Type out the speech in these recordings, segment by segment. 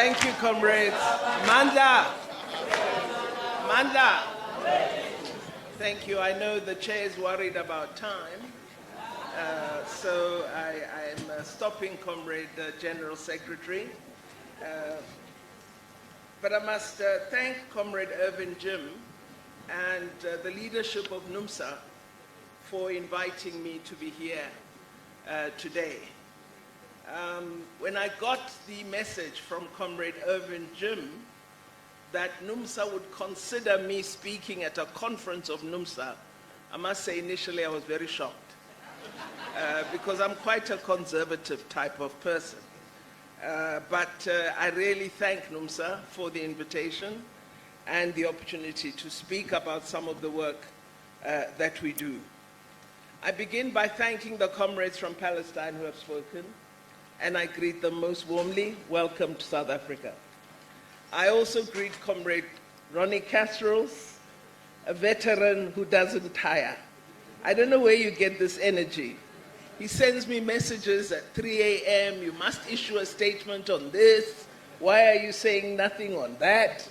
Thank you, comrades. Mandla. Thank you. I know the chair is worried about time. So I'm stopping, Comrade General Secretary. But I must thank Comrade Irvin Jim and the leadership of NUMSA for inviting me to be here today. When I got the message from Comrade Irvin Jim that NUMSA would consider me speaking at a conference of NUMSA, I must say initially I was very shocked because I'm quite a conservative type of person. But I really thank NUMSA for the invitation and the opportunity to speak about some of the work that we do. I begin by thanking the comrades from Palestine who have spoken, and I greet them most warmly. Welcome to South Africa. I also greet Comrade Ronnie Kasrils, a veteran who doesn't tire. I don't know where you get this energy. He sends me messages at 3 a.m. You must issue a statement on this. Why are you saying nothing on that?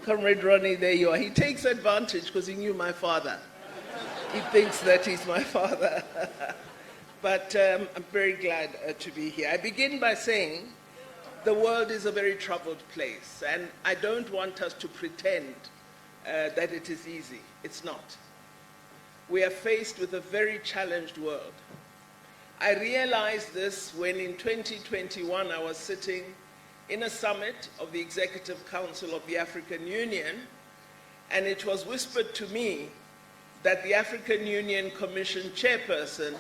Comrade Ronnie, there you are. He takes advantage because he knew my father. He thinks that he's my father. But I'm very glad to be here. I begin by saying the world is a very troubled place, and I don't want us to pretend that it is easy. It's not. We are faced with a very challenged world. I realized this when in 2021 I was sitting in a summit of the Executive Council of the African Union, and it was whispered to me that the African Union Commission chairperson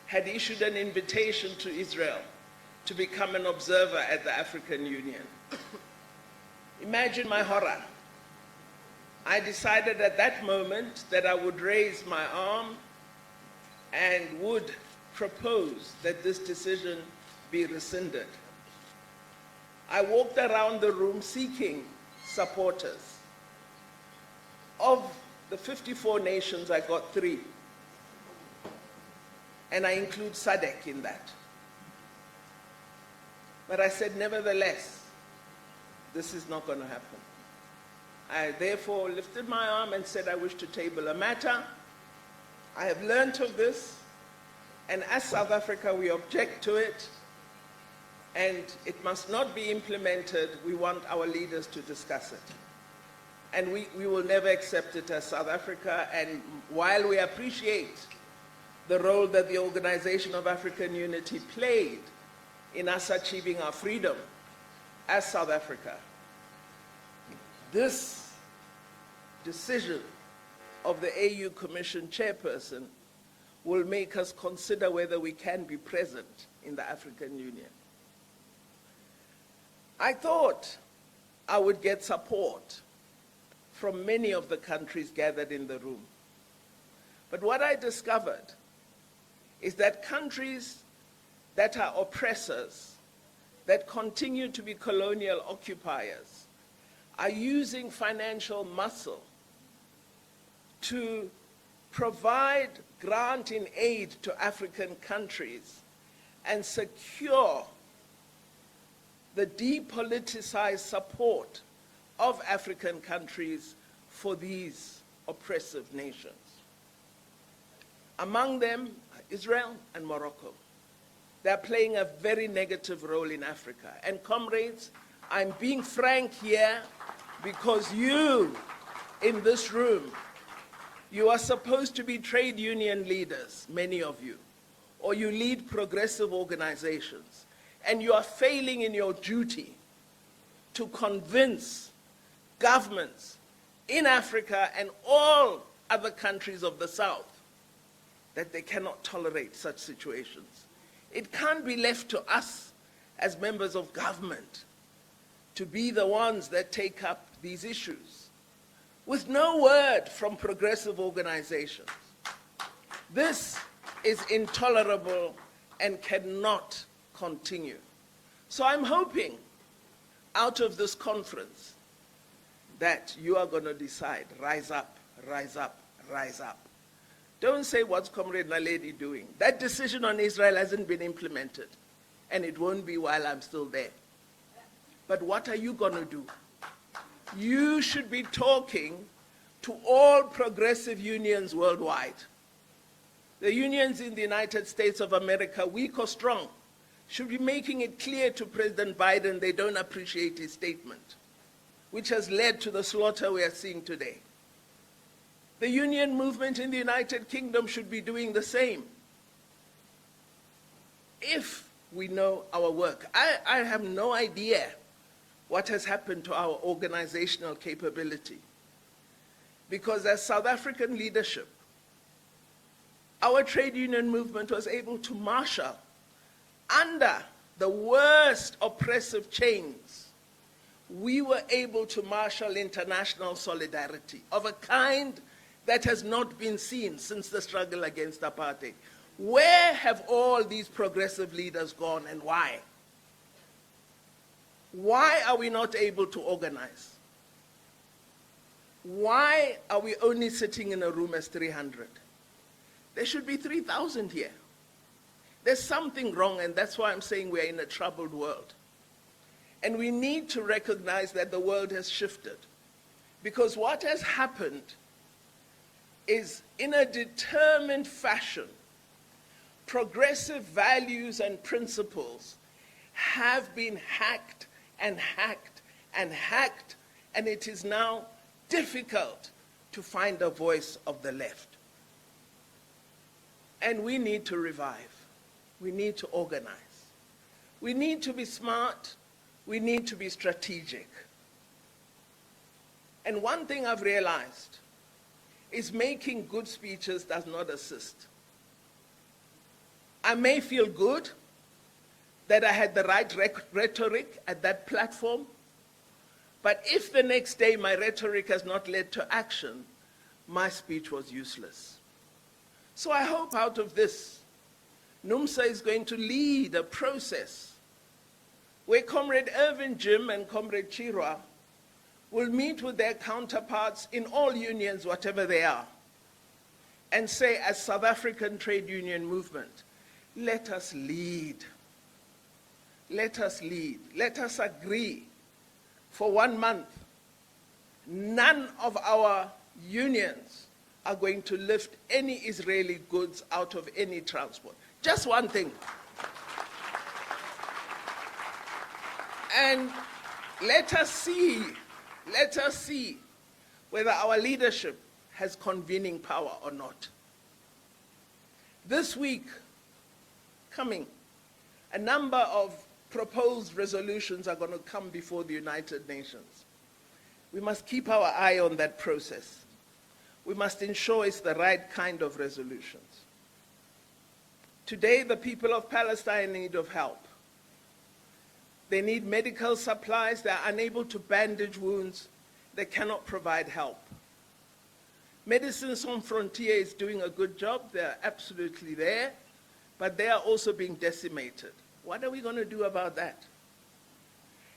had issued an invitation to Israel to become an observer at the African Union. Imagine my horror. I decided at that moment that I would raise my arm and would propose that this decision be rescinded. I walked around the room seeking supporters. Of the 54 nations, I got 3. And I include SADC in that. But I said, nevertheless, this is not going to happen. I therefore lifted my arm and said, I wish to table a matter. I have learned of this, and as South Africa, we object to it, and it must not be implemented. We want our leaders to discuss it. And we will never accept it as South Africa, and while we appreciate the role that the Organization of African Unity played in us achieving our freedom as South Africa, this decision of the AU Commission chairperson will make us consider whether we can be present in the African Union. I thought I would get support from many of the countries gathered in the room. But what I discovered is that countries that are oppressors, that continue to be colonial occupiers, are using financial muscle to provide grant in aid to African countries and secure the depoliticized support of African countries for these oppressive nations. Among them, Israel and Morocco. They're playing a very negative role in Africa. And comrades, I'm being frank here because you, in this room, you are supposed to be trade union leaders, many of you, or you lead progressive organizations, and you are failing in your duty to convince governments in Africa and all other countries of the South that they cannot tolerate such situations. It can't be left to us as members of government to be the ones that take up these issues with no word from progressive organizations. This is intolerable and cannot continue. So I'm hoping out of this conference that you are going to decide, rise up, rise up, rise up. Don't say what's Comrade Naledi doing. That decision on Israel hasn't been implemented, and it won't be while I'm still there. But what are you going to do? You should be talking to all progressive unions worldwide. The unions in the United States of America, weak or strong, should be making it clear to President Biden they don't appreciate his statement, which has led to the slaughter we are seeing today. The union movement in the United Kingdom should be doing the same. If we know our work, I have no idea what has happened to our organizational capability. Because as South African leadership, our trade union movement was able to marshal under the worst oppressive chains. We were able to marshal international solidarity of a kind that has not been seen since the struggle against apartheid. Where have all these progressive leaders gone and why? Why are we not able to organize? Why are we only sitting in a room as 300? There should be 3,000 here. There's something wrong, and that's why I'm saying we're in a troubled world. And we need to recognize that the world has shifted. Because what has happened is, in a determined fashion, progressive values and principles have been hacked and hacked and hacked, and it is now difficult to find a voice of the left. And we need to revive. We need to organize. We need to be smart. We need to be strategic. And one thing I've realized is making good speeches does not assist. I may feel good that I had the right rhetoric at that platform, but if the next day my rhetoric has not led to action, my speech was useless. So I hope out of this, NUMSA is going to lead a process where Comrade Irvin Jim and Comrade Chirwa will meet with their counterparts in all unions, whatever they are, and say, as South African trade union movement, let us lead. Let us lead. Let us agree for 1 month. None of our unions are going to lift any Israeli goods out of any transport. Just one thing. And let us see whether our leadership has convening power or not. This week coming, a number of proposed resolutions are going to come before the United Nations. We must keep our eye on that process. We must ensure it's the right kind of resolutions. Today, the people of Palestine need of help. They need medical supplies. They are unable to bandage wounds. They cannot provide help. Médecins Sans Frontières is doing a good job. They're absolutely there, but they are also being decimated. What are we going to do about that?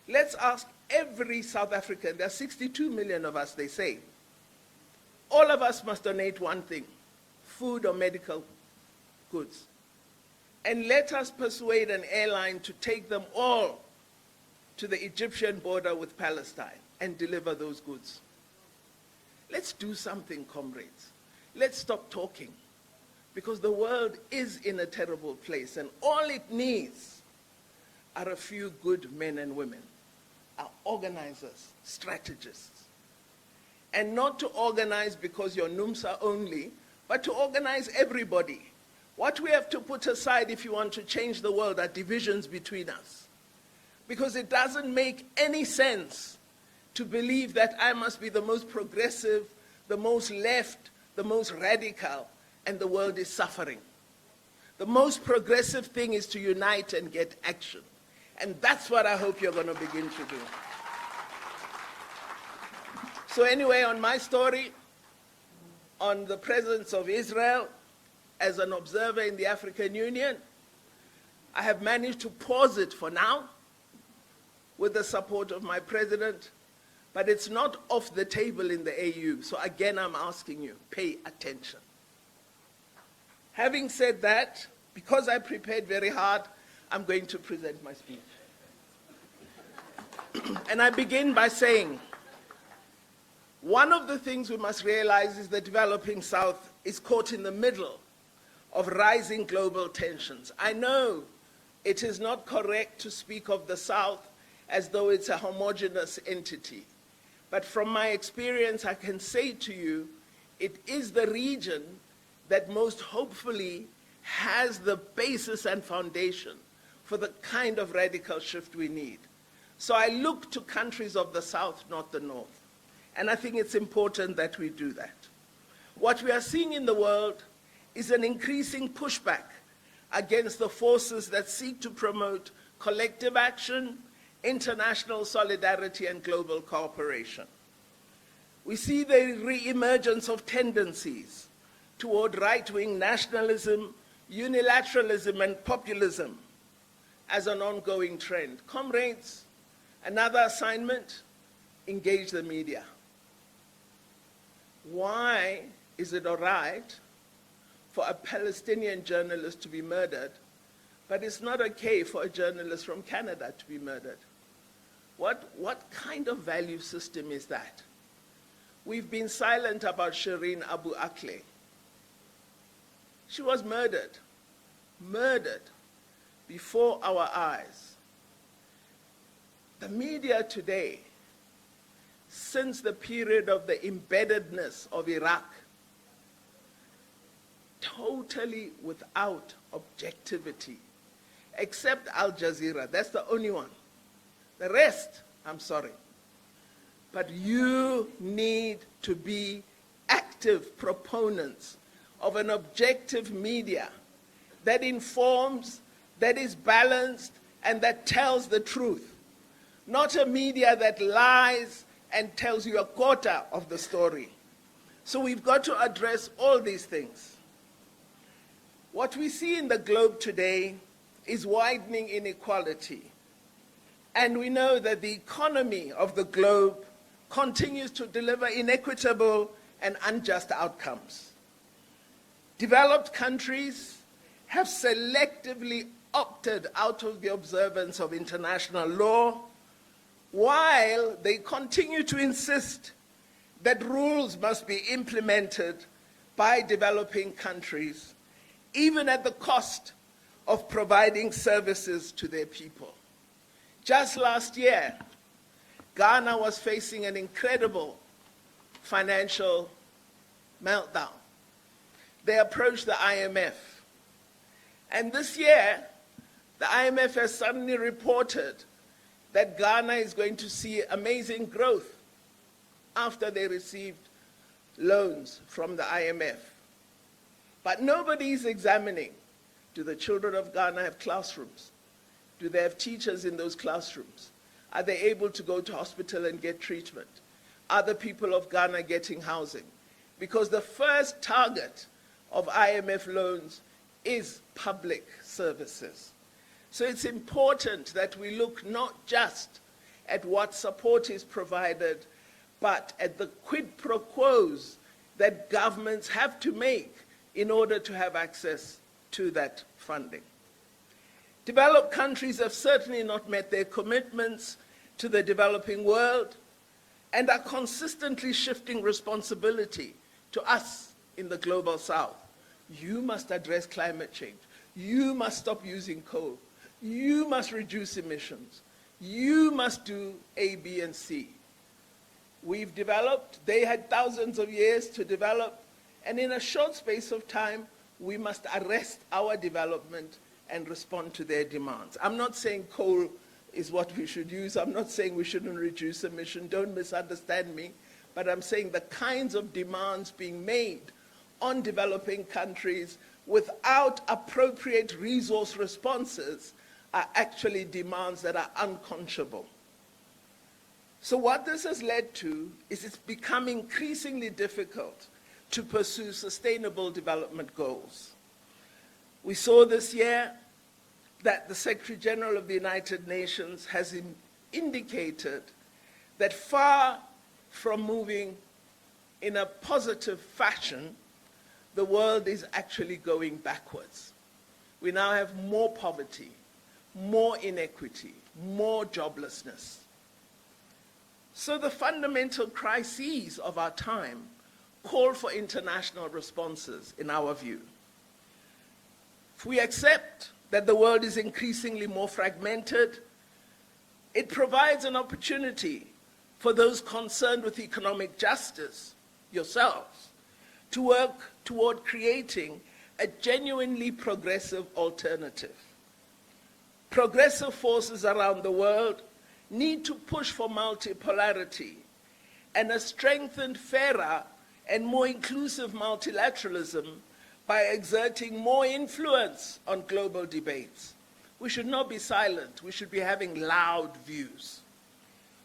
Let's ask every South African, there are 62 million of us, they say. All of us must donate one thing, food or medical goods. And let us persuade an airline to take them all to the Egyptian border with Palestine and deliver those goods. Let's do something, comrades. Let's stop talking, because the world is in a terrible place, and all it needs are a few good men and women, are organizers, strategists. And not to organize because you're NUMSA only, but to organize everybody. What we have to put aside if you want to change the world are divisions between us. Because it doesn't make any sense to believe that I must be the most progressive, the most left, the most radical, and the world is suffering. The most progressive thing is to unite and get action. And that's what I hope you're going to begin to do. So anyway, on my story, on the presence of Israel as an observer in the African Union, I have managed to pause it for now with the support of my president, but it's not off the table in the AU. So again, I'm asking you, pay attention. Having said that, because I prepared very hard, I'm going to present my speech. And I begin by saying, one of the things we must realize is the developing South is caught in the middle of rising global tensions. I know it is not correct to speak of the South as though it's a homogeneous entity. But from my experience, I can say to you, it is the region that most hopefully has the basis and foundation for the kind of radical shift we need. So I look to countries of the South, not the North. And I think it's important that we do that. What we are seeing in the world is an increasing pushback against the forces that seek to promote collective action, international solidarity, and global cooperation. We see the re-emergence of tendencies toward right-wing nationalism, unilateralism, and populism as an ongoing trend. Comrades, another assignment, engage the media. Why is it all right for a Palestinian journalist to be murdered, but it's not okay for a journalist from Canada to be murdered? What kind of value system is that? We've been silent about Shireen Abu Akleh. She was murdered before our eyes. The media today, since the period of the embeddedness of Iraq, totally without objectivity, except Al Jazeera. That's the only one. The rest, I'm sorry. But you need to be active proponents of an objective media that informs, that is balanced, and that tells the truth. Not a media that lies and tells you a quarter of the story. So we've got to address all these things. What we see in the globe today is widening inequality. And we know that the economy of the globe continues to deliver inequitable and unjust outcomes. Developed countries have selectively opted out of the observance of international law, while they continue to insist that rules must be implemented by developing countries, even at the cost of providing services to their people. Just last year, Ghana was facing an incredible financial meltdown. They approached the IMF. And this year, the IMF has suddenly reported that Ghana is going to see amazing growth after they received loans from the IMF. But nobody is examining, do the children of Ghana have classrooms? Do they have teachers in those classrooms? Are they able to go to hospital and get treatment? Are the people of Ghana getting housing? Because the first target of IMF loans is public services. So it's important that we look not just at what support is provided, but at the quid pro quos that governments have to make in order to have access to that funding. Developed countries have certainly not met their commitments to the developing world and are consistently shifting responsibility to us in the global South. You must address climate change. You must stop using coal. You must reduce emissions. You must do A, B, and C. We've developed, they had thousands of years to develop, and in a short space of time, we must arrest our development and respond to their demands. I'm not saying coal is what we should use. I'm not saying we shouldn't reduce emission. Don't misunderstand me. But I'm saying the kinds of demands being made on developing countries without appropriate resource responses are actually demands that are unconscionable. So what this has led to is it's become increasingly difficult to pursue sustainable development goals. We saw this year that the Secretary General of the United Nations has indicated that far from moving in a positive fashion, the world is actually going backwards. We now have more poverty, more inequity, more joblessness. So the fundamental crises of our time call for international responses, in our view. If we accept that the world is increasingly more fragmented, it provides an opportunity for those concerned with economic justice, yourselves, to work toward creating a genuinely progressive alternative. Progressive forces around the world need to push for multipolarity and a strengthened, fairer, and more inclusive multilateralism by exerting more influence on global debates. We should not be silent. We should be having loud views.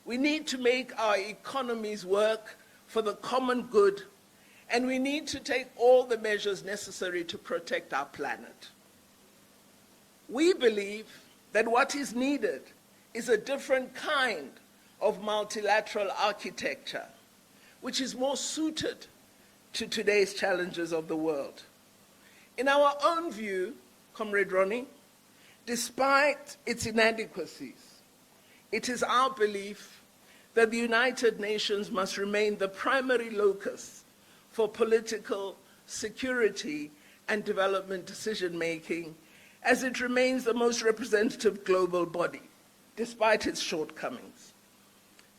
We need to make our economies work for the common good, and we need to take all the measures necessary to protect our planet. We believe that what is needed is a different kind of multilateral architecture, which is more suited to today's challenges of the world. In our own view, Comrade Ronnie, despite its inadequacies, it is our belief that the United Nations must remain the primary locus for political, security, and development decision-making, as it remains the most representative global body, despite its shortcomings.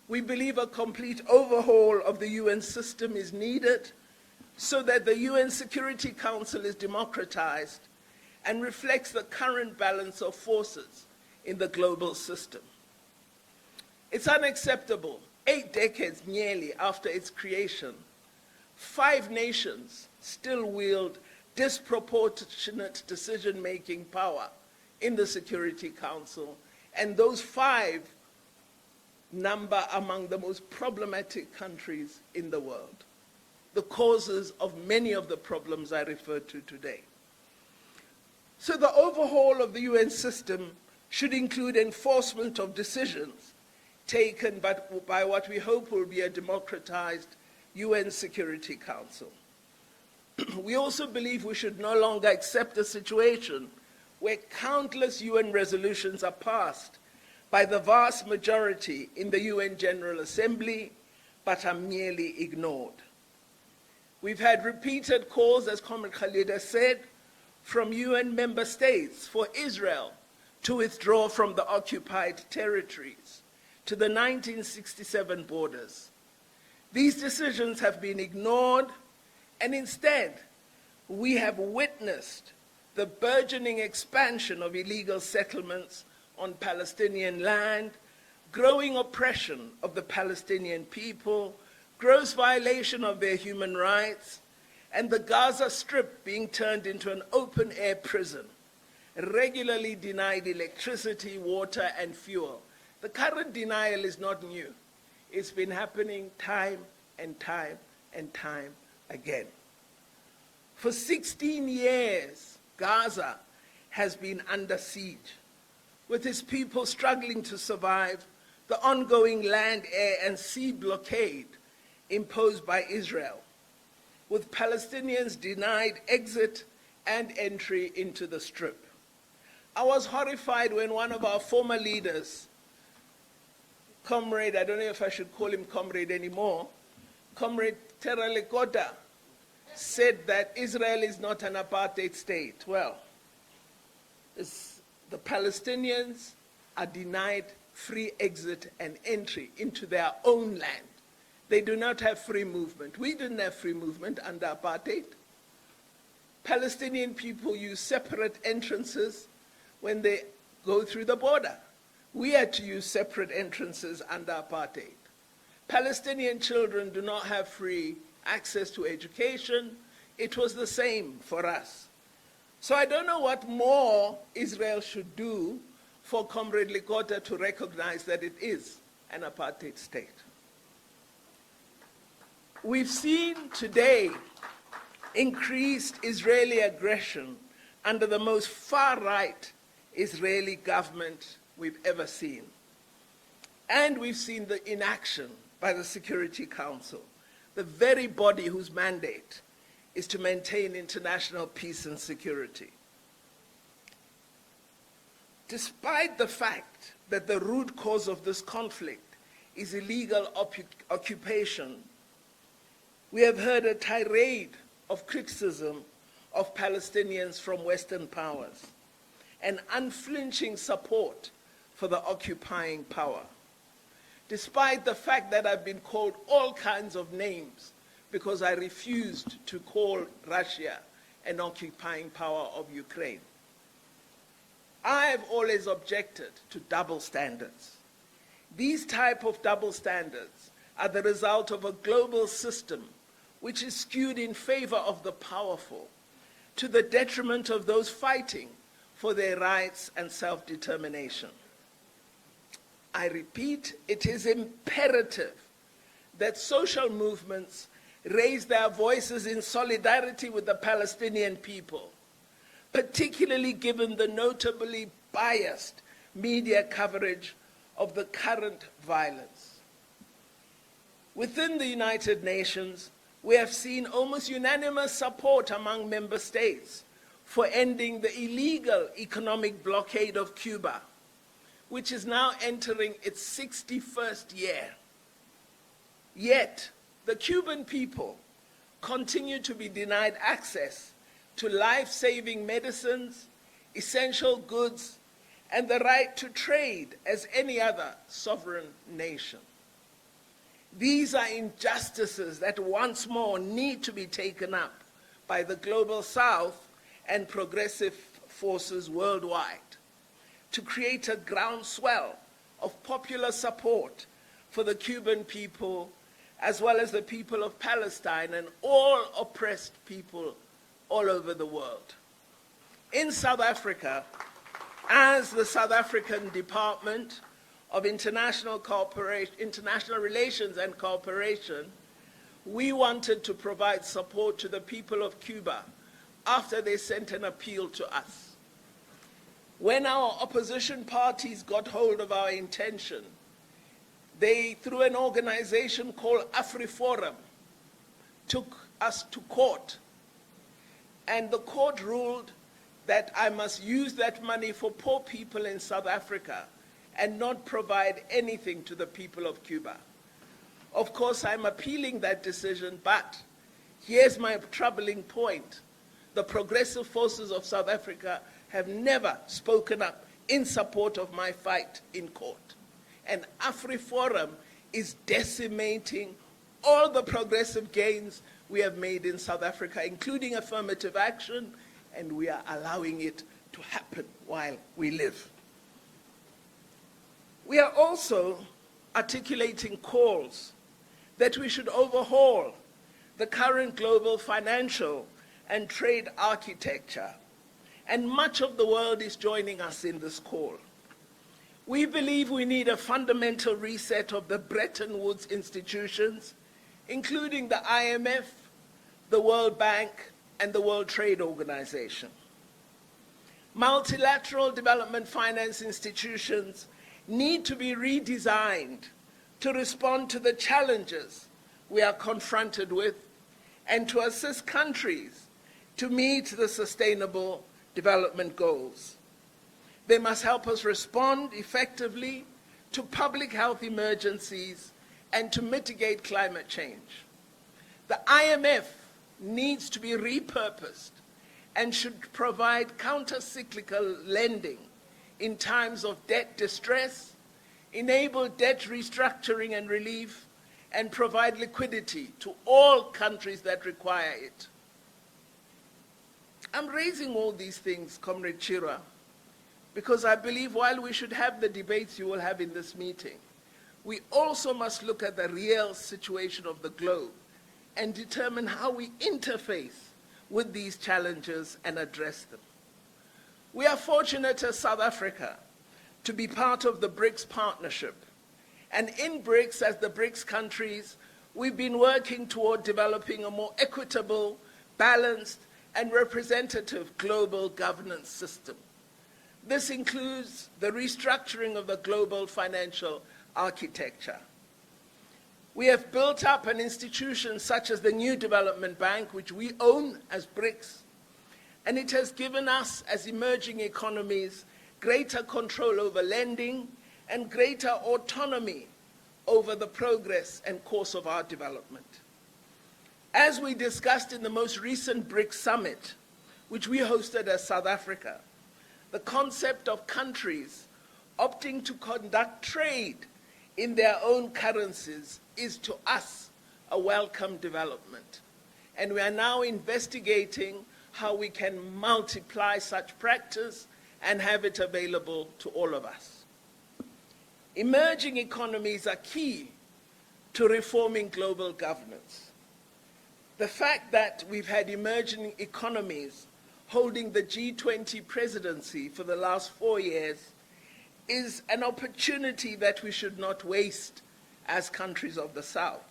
We believe a complete overhaul of the UN system is needed so that the UN Security Council is democratized and reflects the current balance of forces in the global system. It's unacceptable, 8 decades nearly after its creation, 5 nations still wield disproportionate decision-making power in the Security Council, and those 5 number among the most problematic countries in the world, the causes of many of the problems I referred to today. So the overhaul of the UN system should include enforcement of decisions taken by what we hope will be a democratized UN Security Council. We also believe we should no longer accept a situation where countless UN resolutions are passed by the vast majority in the UN General Assembly, but are merely ignored. We've had repeated calls, as Comrade Khalid has said, from UN member states for Israel to withdraw from the occupied territories to the 1967 borders. These decisions have been ignored, and instead, we have witnessed the burgeoning expansion of illegal settlements on Palestinian land, growing oppression of the Palestinian people, gross violation of their human rights, and the Gaza Strip being turned into an open-air prison, regularly denied electricity, water, and fuel. The current denial is not new. It's been happening time and time and time again. For 16 years, Gaza has been under siege, with its people struggling to survive the ongoing land, air, and sea blockade imposed by Israel, with Palestinians denied exit and entry into the Strip. I was horrified when one of our former leaders, Comrade, I don't know if I should call him Comrade anymore, Comrade Terale Kota, said that Israel is not an apartheid state. Well, the Palestinians are denied free exit and entry into their own land. They do not have free movement. We didn't have free movement under apartheid. Palestinian people use separate entrances when they go through the border. We had to use separate entrances under apartheid. Palestinian children do not have free access to education. It was the same for us. So I don't know what more Israel should do for Comrade Likota to recognize that it is an apartheid state. We've seen today increased Israeli aggression under the most far-right Israeli government we've ever seen. And we've seen the inaction by the Security Council, the very body whose mandate is to maintain international peace and security. Despite the fact that the root cause of this conflict is illegal occupation, we have heard a tirade of criticism of Palestinians from Western powers and unflinching support for the occupying power, despite the fact that I've been called all kinds of names because I refused to call Russia an occupying power of Ukraine. I have always objected to double standards. These type of double standards are the result of a global system which is skewed in favor of the powerful, to the detriment of those fighting for their rights and self-determination. I repeat, it is imperative that social movements raise their voices in solidarity with the Palestinian people, particularly given the notably biased media coverage of the current violence. Within the United Nations, we have seen almost unanimous support among member states for ending the illegal economic blockade of Cuba, which is now entering its 61st year. Yet, the Cuban people continue to be denied access to life-saving medicines, essential goods, and the right to trade as any other sovereign nation. These are injustices that once more need to be taken up by the Global South and progressive forces worldwide to create a groundswell of popular support for the Cuban people, as well as the people of Palestine and all oppressed people all over the world. In South Africa, as the South African Department of International Relations and Cooperation, we wanted to provide support to the people of Cuba after they sent an appeal to us. When our opposition parties got hold of our intention, they, through an organization called AfriForum, took us to court. And the court ruled that I must use that money for poor people in South Africa and not provide anything to the people of Cuba. Of course, I'm appealing that decision, but here's my troubling point. The progressive forces of South Africa have never spoken up in support of my fight in court. And AfriForum is decimating all the progressive gains we have made in South Africa, including affirmative action, and we are allowing it to happen while we live. We are also articulating calls that we should overhaul the current global financial and trade architecture, and much of the world is joining us in this call. We believe we need a fundamental reset of the Bretton Woods institutions, including the IMF, the World Bank, and the World Trade Organization. Multilateral development finance institutions need to be redesigned to respond to the challenges we are confronted with and to assist countries to meet the sustainable development goals. They must help us respond effectively to public health emergencies and to mitigate climate change. The IMF needs to be repurposed and should provide counter-cyclical lending in times of debt distress, enable debt restructuring and relief, and provide liquidity to all countries that require it. I'm raising all these things, Comrade Chirwa, because I believe while we should have the debates you will have in this meeting, we also must look at the real situation of the globe and determine how we interface with these challenges and address them. We are fortunate as South Africa to be part of the BRICS partnership. And in BRICS, as the BRICS countries, we've been working toward developing a more equitable, balanced, and representative global governance system. This includes the restructuring of the global financial architecture. We have built up an institution such as the New Development Bank, which we own as BRICS, and it has given us, as emerging economies, greater control over lending and greater autonomy over the progress and course of our development. As we discussed in the most recent BRICS summit, which we hosted as South Africa, the concept of countries opting to conduct trade in their own currencies is to us a welcome development. And we are now investigating how we can multiply such practice and have it available to all of us. Emerging economies are key to reforming global governance. The fact that we've had emerging economies holding the G20 presidency for the last 4 years is an opportunity that we should not waste as countries of the South.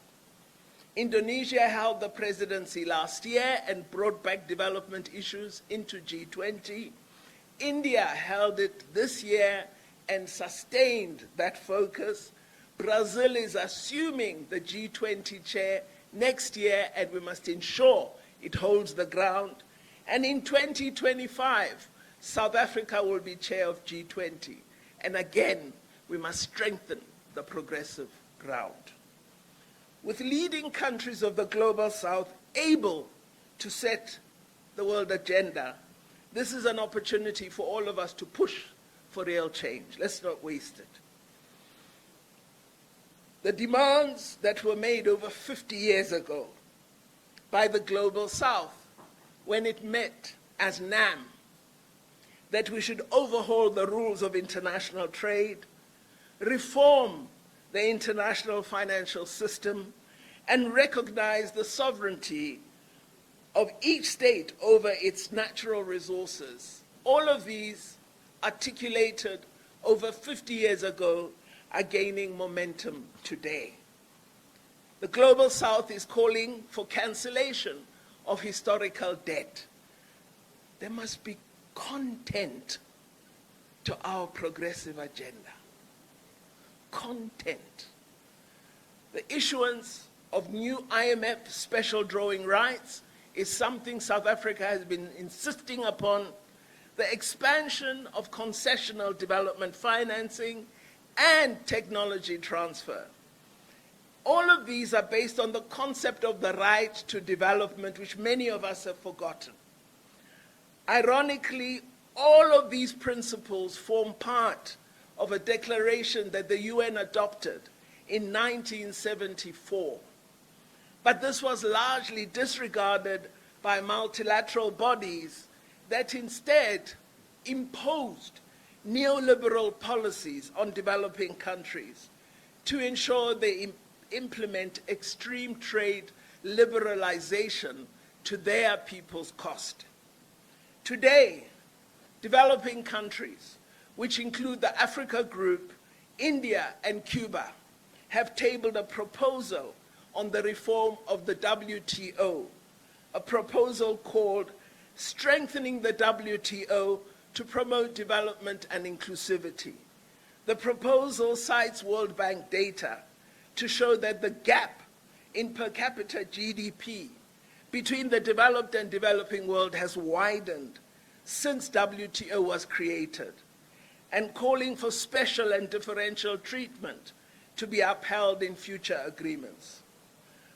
Indonesia held the presidency last year and brought back development issues into G20. India held it this year and sustained that focus. Brazil is assuming the G20 chair next year, and we must ensure it holds the ground. And in 2025, South Africa will be chair of G20. And again, we must strengthen the progressive ground. With leading countries of the Global South able to set the world agenda, this is an opportunity for all of us to push for real change. Let's not waste it. The demands that were made over 50 years ago by the Global South when it met as NAM, that we should overhaul the rules of international trade, reform the international financial system, and recognize the sovereignty of each state over its natural resources. All of these, articulated over 50 years ago, are gaining momentum today. The Global South is calling for cancellation of historical debt. There must be content to our progressive agenda. Content. The issuance of new IMF special drawing rights is something South Africa has been insisting upon. The expansion of concessional development financing and technology transfer. All of these are based on the concept of the right to development, which many of us have forgotten. Ironically, all of these principles form part of a declaration that the UN adopted in 1974. But this was largely disregarded by multilateral bodies that instead imposed neoliberal policies on developing countries to ensure they implement extreme trade liberalization to their people's cost. Today, developing countries, which include the Africa Group, India, and Cuba, have tabled a proposal on the reform of the WTO, a proposal called Strengthening the WTO to Promote Development and Inclusivity. The proposal cites World Bank data to show that the gap in per capita GDP between the developed and developing world has widened since WTO was created, and calling for special and differential treatment to be upheld in future agreements.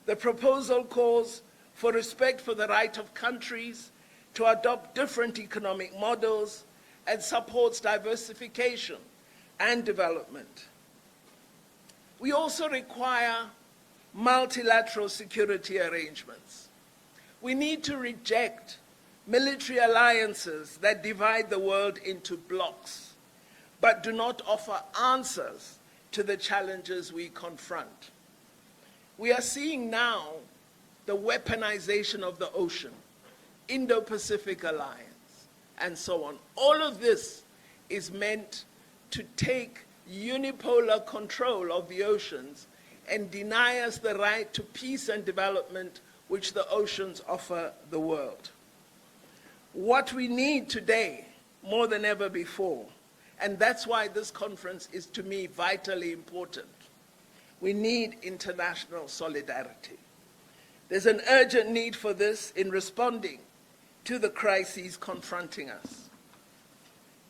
The proposal calls for respect for the right of countries to adopt different economic models and supports diversification and development. We also require multilateral security arrangements. We need to reject military alliances that divide the world into blocs, but do not offer answers to the challenges we confront. We are seeing now the weaponization of the ocean, Indo-Pacific Alliance, and so on. All of this is meant to take unipolar control of the oceans and deny us the right to peace and development which the oceans offer the world. What we need today, more than ever before, and that's why this conference is, to me, vitally important, we need international solidarity. There's an urgent need for this in responding to the crises confronting us.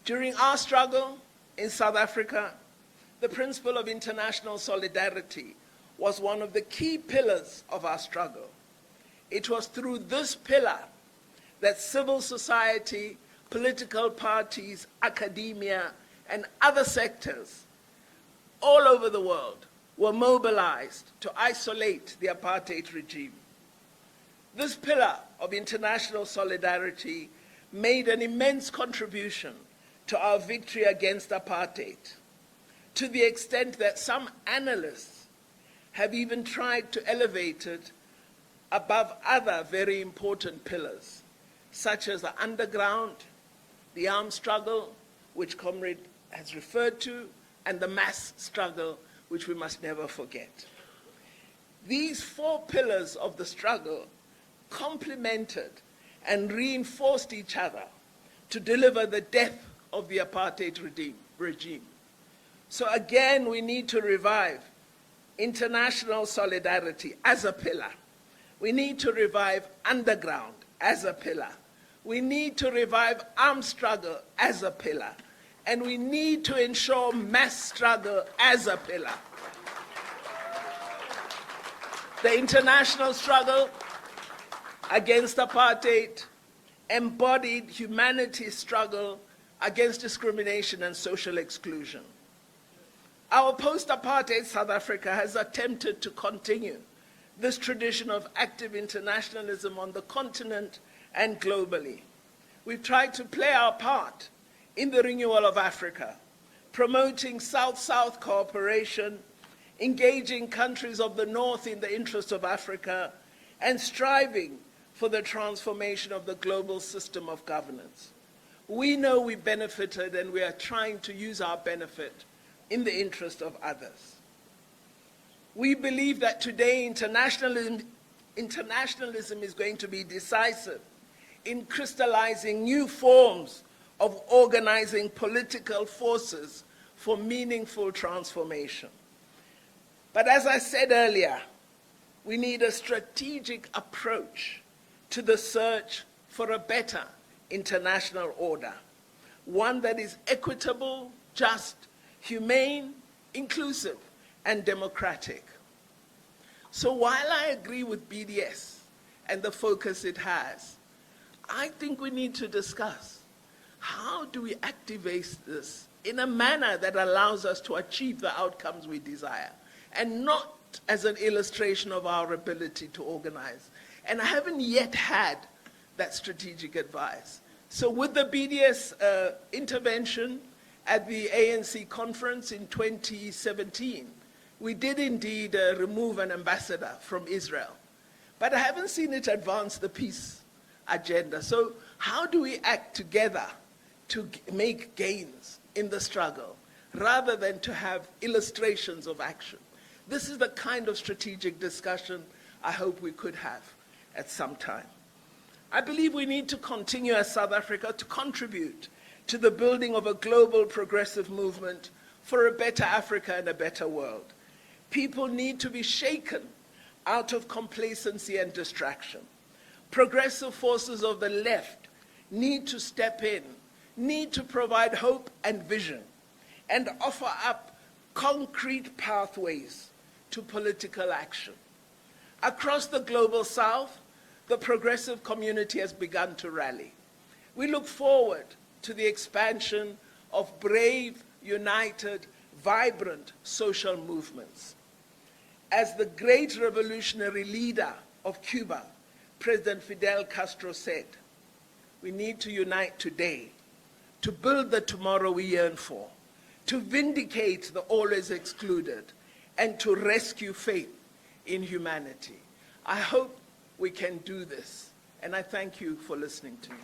During our struggle in South Africa, the principle of international solidarity was one of the key pillars of our struggle. It was through this pillar that civil society, political parties, academia, and other sectors all over the world were mobilized to isolate the apartheid regime. This pillar of international solidarity made an immense contribution to our victory against apartheid, to the extent that some analysts have even tried to elevate it above other very important pillars, such as the underground, the armed struggle, which Comrade has referred to, and the mass struggle, which we must never forget. These four pillars of the struggle complemented and reinforced each other to deliver the death of the apartheid regime. So again, we need to revive international solidarity as a pillar. We need to revive underground as a pillar. We need to revive armed struggle as a pillar. And we need to ensure mass struggle as a pillar. The international struggle against apartheid embodied humanity's struggle against discrimination and social exclusion. Our post-apartheid South Africa has attempted to continue this tradition of active internationalism on the continent and globally. We've tried to play our part in the renewal of Africa, promoting South-South cooperation, engaging countries of the North in the interest of Africa, and striving for the transformation of the global system of governance. We know we benefited, and we are trying to use our benefit in the interest of others. We believe that today internationalism is going to be decisive in crystallizing new forms of organizing political forces for meaningful transformation. But as I said earlier, we need a strategic approach to the search for a better international order, one that is equitable, just, humane, inclusive, and democratic. So while I agree with BDS and the focus it has, I think we need to discuss how do we activate this in a manner that allows us to achieve the outcomes we desire, and not as an illustration of our ability to organize. And I haven't yet had that strategic advice. So with the BDS intervention at the ANC conference in 2017, we did indeed remove an ambassador from Israel. But I haven't seen it advance the peace agenda. So how do we act together to make gains in the struggle, rather than to have illustrations of action? This is the kind of strategic discussion I hope we could have at some time. I believe we need to continue as South Africa to contribute to the building of a global progressive movement for a better Africa and a better world. People need to be shaken out of complacency and distraction. Progressive forces of the left need to step in, need to provide hope and vision, and offer up concrete pathways to political action. Across the global South, the progressive community has begun to rally. We look forward to the expansion of brave, united, vibrant social movements. As the great revolutionary leader of Cuba, President Fidel Castro, said, we need to unite today to build the tomorrow we yearn for, to vindicate the always excluded, and to rescue faith in humanity. I hope we can do this, and I thank you for listening to me.